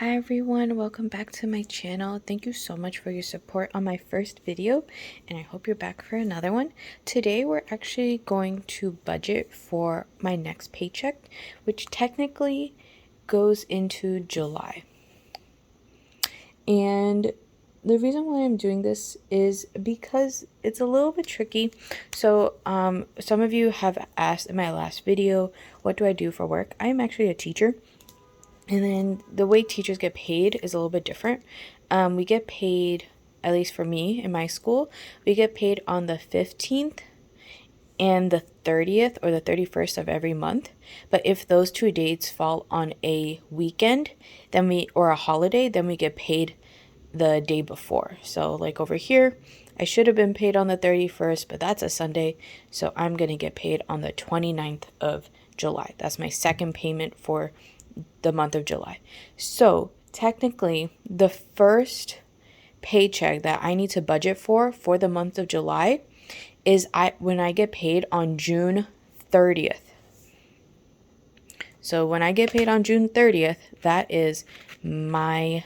Hi everyone, welcome back to my channel. Thank you so much for your support on my first video, and I hope you're back for another one. Today we're actually going to budget for my next paycheck, which technically goes into July. And the reason why I'm doing this is because it's a little bit tricky. So some of you have asked in my last video, what do I do for work? I'm actually a teacher. And then the way teachers get paid is a little bit different. We get paid, at least for me in my school, we get paid on the 15th and the 30th or the 31st of every month. But if those two dates fall on a weekend, or a holiday, then we get paid the day before. So like over here, I should have been paid on the 31st, but that's a Sunday. So I'm going to get paid on the 29th of July. That's my second payment for the month of July. So technically the first paycheck that I need to budget for the month of July is when I get paid on June 30th. So when I get paid on June 30th, that is my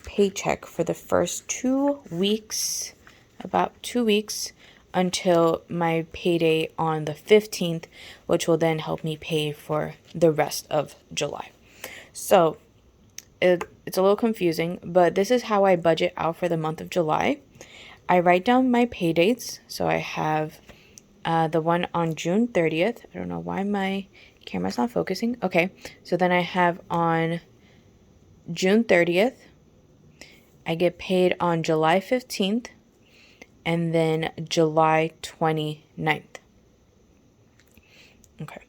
paycheck for the first 2 weeks, about 2 weeks until my payday on the 15th, which will then help me pay for the rest of July. So it's a little confusing, but this is how I budget out for the month of July. I write down my pay dates. So I have the one on June 30th. I don't know why my camera's not focusing. Okay, so then I have on June 30th. I get paid on July 15th. And then July 29th. Okay.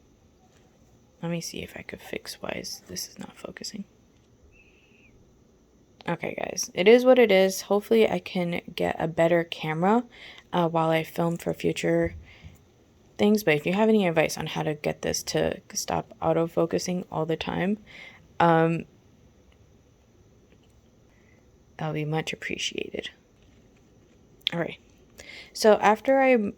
Let me see if I could fix why this is not focusing. Okay, guys. It is what it is. Hopefully I can get a better camera while I film for future things. But if you have any advice on how to get this to stop autofocusing all the time, that'll be much appreciated. All right. So after I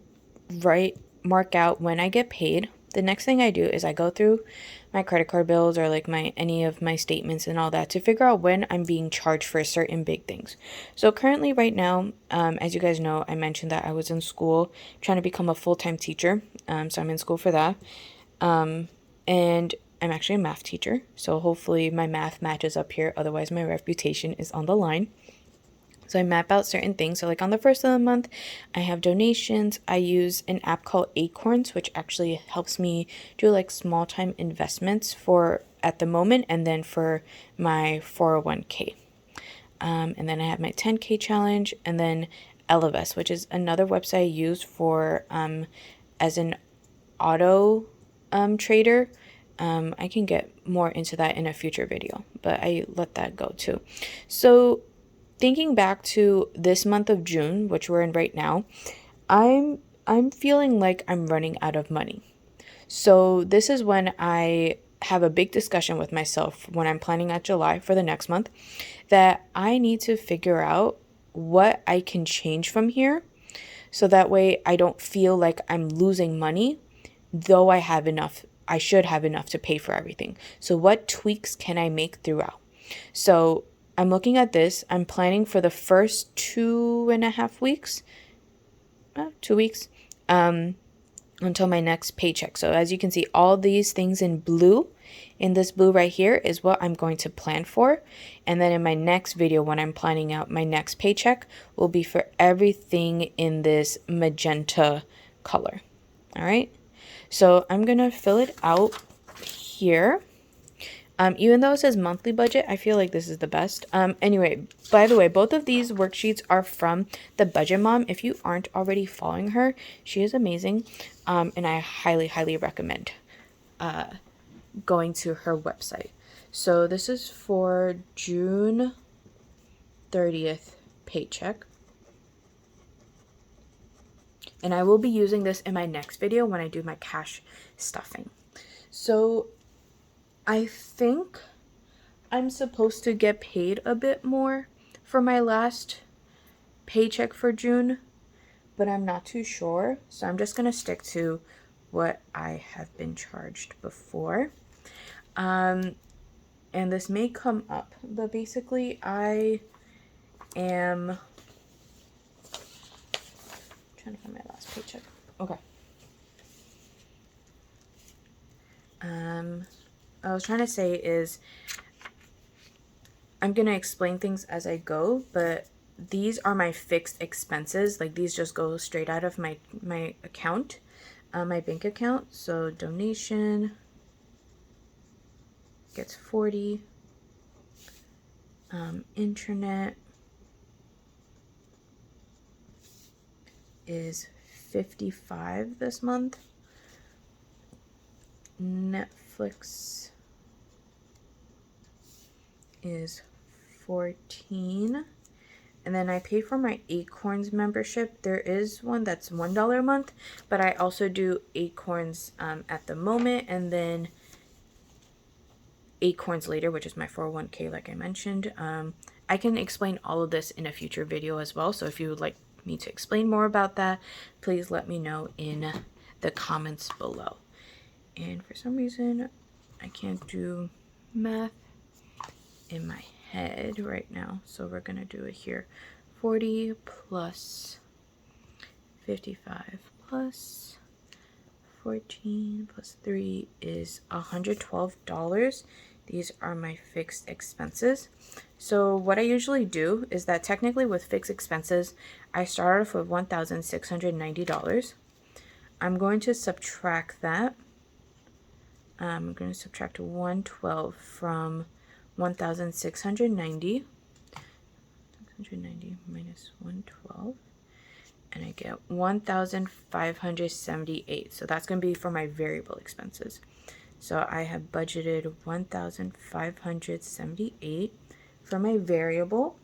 mark out when I get paid, the next thing I do is I go through my credit card bills or like any of my statements and all that to figure out when I'm being charged for certain big things. So currently right now, as you guys know, I mentioned that I was in school trying to become a full-time teacher. So I'm in school for that. And I'm actually a math teacher. So hopefully my math matches up here. Otherwise my reputation is on the line. So I map out certain things. So like on the first of the month, I have donations. I use an app called Acorns, which actually helps me do like small time investments at the moment and then for my 401k. And then I have my 10K challenge and then Elevest, which is another website I use for as an auto trader. I can get more into that in a future video, but I let that go too. So thinking back to this month of June, which we're in right now, I'm feeling like I'm running out of money. So this is when I have a big discussion with myself when I'm planning out July for the next month, that I need to figure out what I can change from here so that way I don't feel like I'm losing money, though I should have enough to pay for everything. So what tweaks can I make throughout? So I'm looking at this. I'm planning for the first 2.5 weeks, 2 weeks, until my next paycheck. So as you can see, all these things in blue, in this blue right here is what I'm going to plan for. And then in my next video, when I'm planning out my next paycheck, will be for everything in this magenta color. All right. So I'm going to fill it out here. Even though it says monthly budget, I feel like this is the best. Anyway, by the way, both of these worksheets are from the Budget Mom. If you aren't already following her, she is amazing. And I highly, highly recommend going to her website. So this is for June 30th paycheck. And I will be using this in my next video when I do my cash stuffing. So I think I'm supposed to get paid a bit more for my last paycheck for June, but I'm not too sure. So I'm just going to stick to what I have been charged before. and this may come up, but basically I am trying to find my last paycheck. Okay. I was trying to say is I'm going to explain things as I go, but these are my fixed expenses. Like these just go straight out of my account, my bank account. So donation gets 40. Internet is 55 this month. Netflix is 14. And then I pay for my Acorns membership. There is one that's $1 a month, but I also do Acorns at the moment, and then Acorns later, which is my 401k like I mentioned. I can explain all of this in a future video as well, so if you would like me to explain more about that, please let me know in the comments below. And for some reason I can't do math in my head right now, so we're gonna do it here. 40 plus 55 plus 14 plus 3 is $112. These are my fixed expenses. So what I usually do is that technically with fixed expenses, I start off with $1,690. I'm going to subtract that. I'm going to subtract 112 from 1,690. 690 minus 112. And I get 1,578. So that's going to be for my variable expenses. So I have budgeted 1,578 for my variable.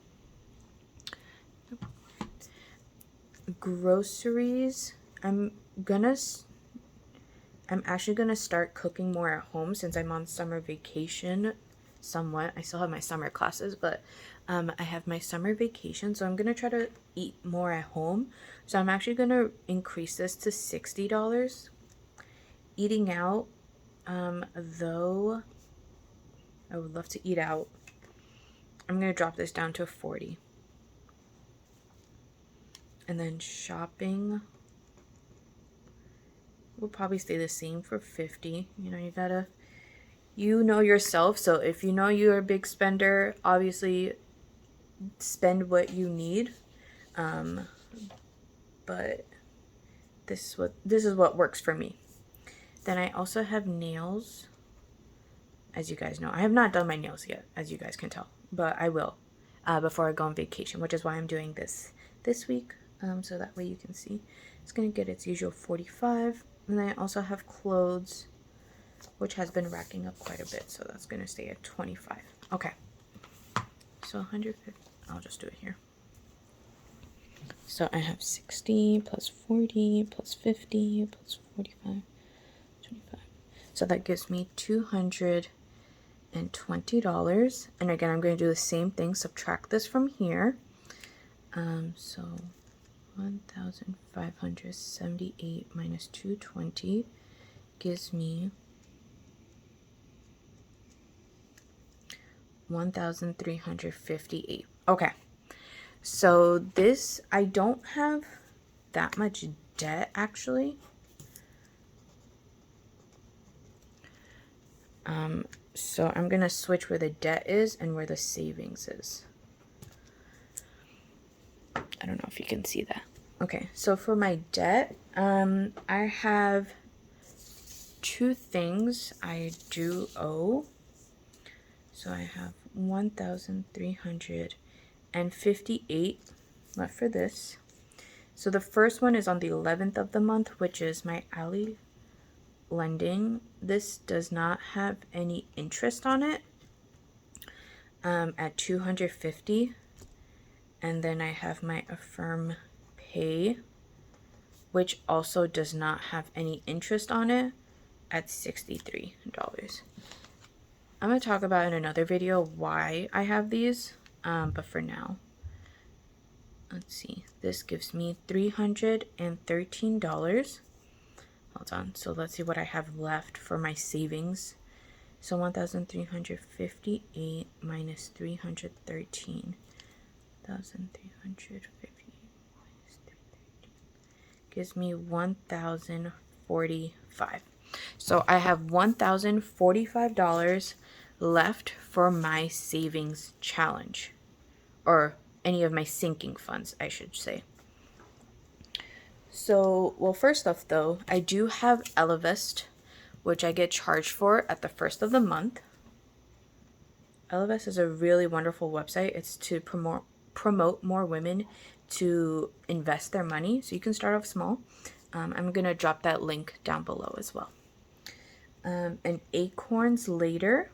Groceries, I'm actually gonna start cooking more at home since I'm on summer vacation somewhat. I still have my summer classes, but I have my summer vacation, so I'm gonna try to eat more at home. So I'm actually gonna increase this to $60. Eating out, though I would love to eat out, I'm gonna drop this down to 40. And then shopping will probably stay the same for 50. You know, you know yourself, so if you know you're a big spender, obviously spend what you need. But this is what works for me. Then I also have nails. As you guys know, I have not done my nails yet, as you guys can tell, but I will before I go on vacation, which is why I'm doing this week, so that way you can see. It's gonna get its usual 45. And then I also have clothes, which has been racking up quite a bit, so that's gonna stay at 25. Okay, so 150. I'll just do it here. So I have 60 plus 40 plus 50 plus 45, 25. So that gives me $220. And again, I'm going to do the same thing, subtract this from here. So 1,578 minus 220 gives me 1,358. Okay. So this, I don't have that much debt actually. So I'm going to switch where the debt is and where the savings is. I don't know if you can see that. Okay, so for my debt, I have two things I do owe. So I have 1,358 left for this. So the first one is on the 11th of the month, which is my alley lending. This does not have any interest on it, at $250. And then I have my Affirm Pay, which also does not have any interest on it, at $63. I'm going to talk about in another video why I have these, but for now, let's see, this gives me $313. Hold on, so let's see what I have left for my savings So 1,358 minus 313. 1,358 minus 313 gives me 1,045. So I have $1,045 left for my savings challenge, or any of my sinking funds, I should say. So, well, first off though, I do have Elevest, which I get charged for at the first of the month. Elevest is a really wonderful website. It's to promote more women to invest their money. So you can start off small. I'm going to drop that link down below as well. And Acorns later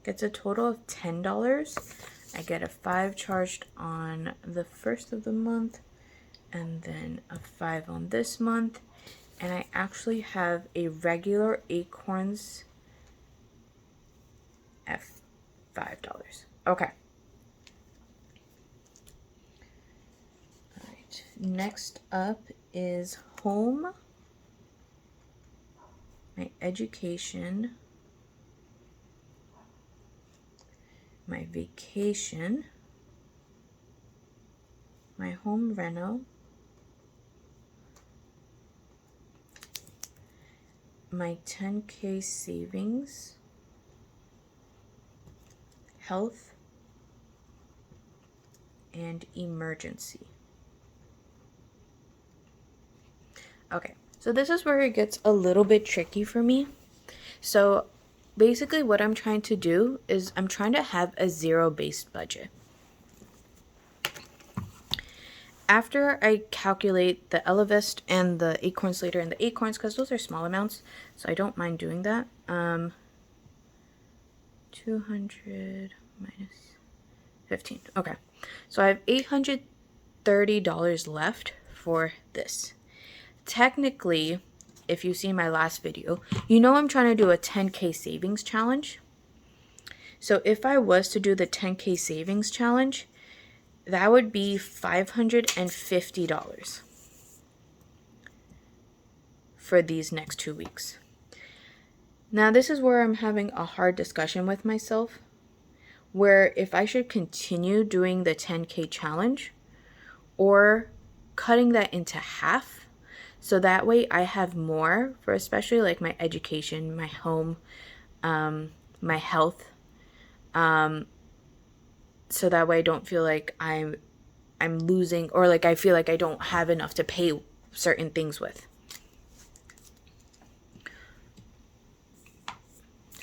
gets a total of $10. I get a $5 charged on the first of the month, and then a $5 on this month. And I actually have a regular Acorns at $5. Okay. All right. Next up is home, my education, my vacation, my home reno, my 10K savings, health, and emergency. Okay, so this is where it gets a little bit tricky for me. So basically what I'm trying to do is I'm trying to have a zero-based budget. After I calculate the Elevest and the Acorns later, and the Acorns, because those are small amounts, so I don't mind doing that. 200 minus 15. Okay, so I have $830 left for this. Technically, if you see my last video, you know I'm trying to do a 10K savings challenge. So if I was to do the 10K savings challenge, that would be $550 for these next 2 weeks. Now, this is where I'm having a hard discussion with myself, where if I should continue doing the 10K challenge or cutting that into half, so that way I have more for especially like my education, my home, my health, so that way I don't feel like I'm losing, or like I feel like I don't have enough to pay certain things with.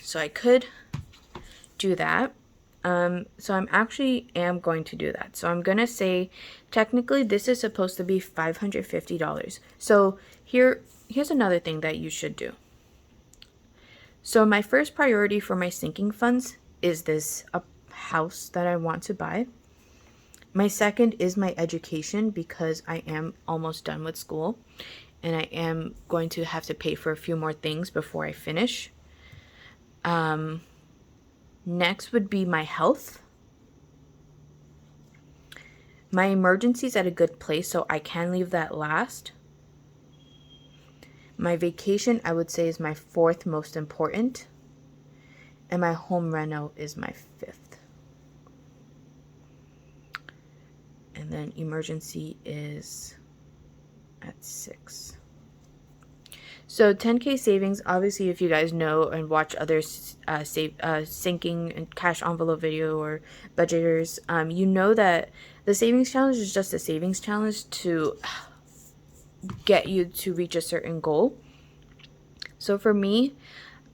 So I could do that. So I'm actually going to do that. So I'm going to say technically this is supposed to be $550. So here's another thing that you should do. So my first priority for my sinking funds is this a house that I want to buy. My second is my education, because I am almost done with school and I am going to have to pay for a few more things before I finish. Next would be my health. My emergency's at a good place, so I can leave that last. My vacation, I would say, is my fourth most important. And my home reno is my fifth. And then emergency is at 6. So 10K savings, obviously, if you guys know and watch other sinking and cash envelope video or budgeters, you know that the savings challenge is just a savings challenge to get you to reach a certain goal. So for me,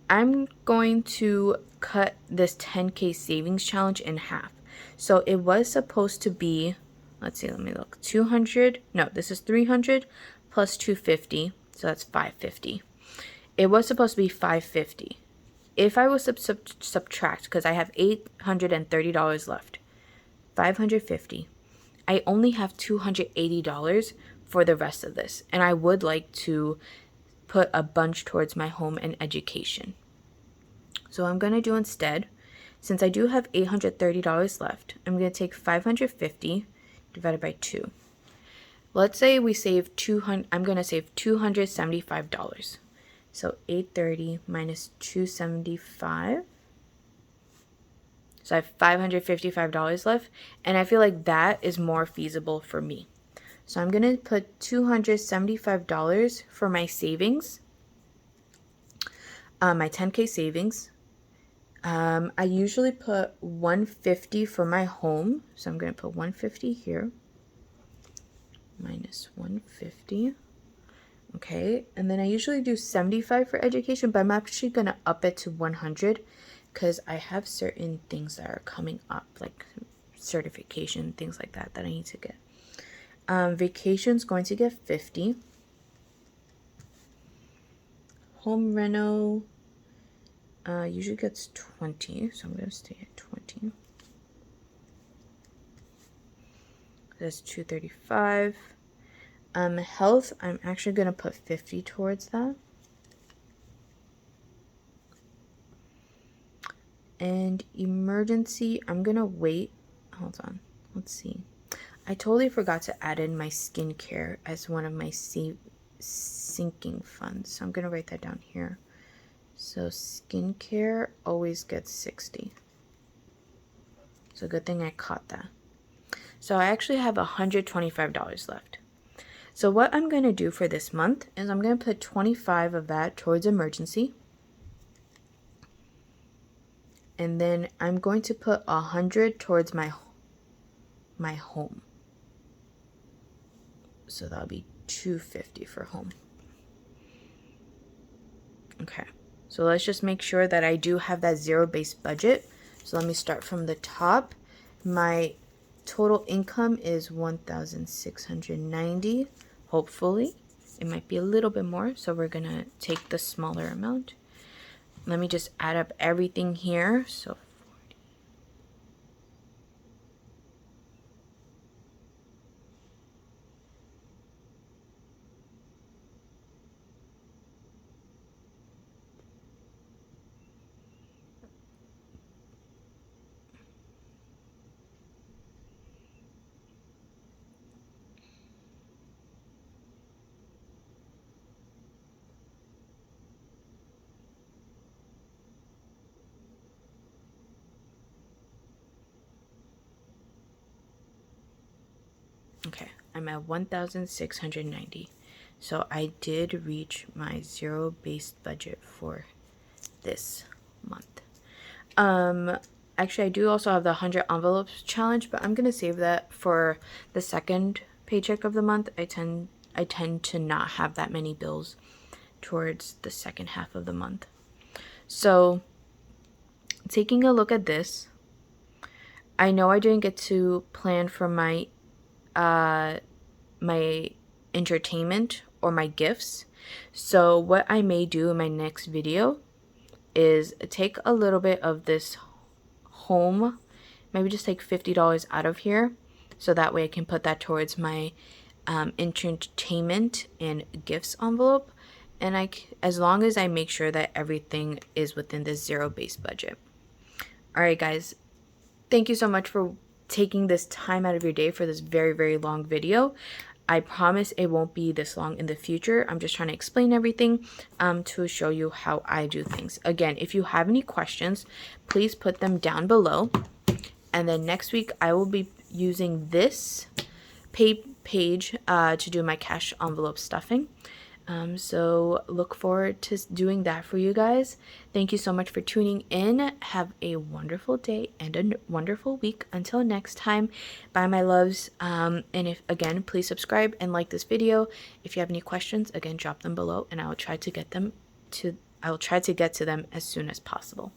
I'm going to cut this 10K savings challenge in half. So it was supposed to be, let's see, let me look, 200, no, this is 300 plus 250. So that's 550. It was supposed to be 550. If I was subtract, because I have $830 left, 550, I only have $280 for the rest of this. And I would like to put a bunch towards my home and education. So I'm going to do instead, since I do have $830 left, I'm going to take 550 divided by 2. Let's say we save $200. I'm going to save $275. So 830 minus 275. So I have $555 left, and I feel like that is more feasible for me. So I'm going to put $275 for my savings, my 10K savings. I usually put 150 for my home. So I'm going to put 150 here, minus 150. Okay, and then I usually do 75 for education, but I'm actually going to up it to 100 because I have certain things that are coming up, like certification, things like that, that I need to get. Vacation's going to get 50. Home reno usually gets 20, so I'm going to stay at 20. That's 235. Health, I'm actually going to put 50 towards that. And emergency, I'm going to wait. Hold on. Let's see. I totally forgot to add in my skincare as one of my sinking funds. So I'm going to write that down here. So skincare always gets 60. So good thing I caught that. So I actually have $125 left. So what I'm going to do for this month is I'm going to put 25 of that towards emergency. And then I'm going to put 100 towards my home. So that'll be 250 for home. Okay. So let's just make sure that I do have that zero-based budget. So let me start from the top. My total income is $1,690. Hopefully, it might be a little bit more. So we're going to take the smaller amount. Let me just add up everything here. So 40. Okay, I'm at 1,690. So I did reach my zero-based budget for this month. Actually, I do also have the 100 envelopes challenge, but I'm gonna save that for the second paycheck of the month. I tend to not have that many bills towards the second half of the month. So taking a look at this, I know I didn't get to plan for my my entertainment or my gifts. So what I may do in my next video is take a little bit of this home, maybe just take $50 out of here, so that way I can put that towards my entertainment and gifts envelope, and as long as I make sure that everything is within this zero-based budget. All right, guys, thank you so much for taking this time out of your day for this very, very long video. I promise it won't be this long in the future. I'm just trying to explain everything to show you how I do things. Again, if you have any questions, please put them down below. And then next week, I will be using this page to do my cash envelope stuffing. So look forward to doing that for you guys. Thank you so much for tuning in. Have a wonderful day and a wonderful week. Until next time, bye my loves. And if again, please subscribe and like this video. If you have any questions, again, drop them below and I will try to get to them as soon as possible.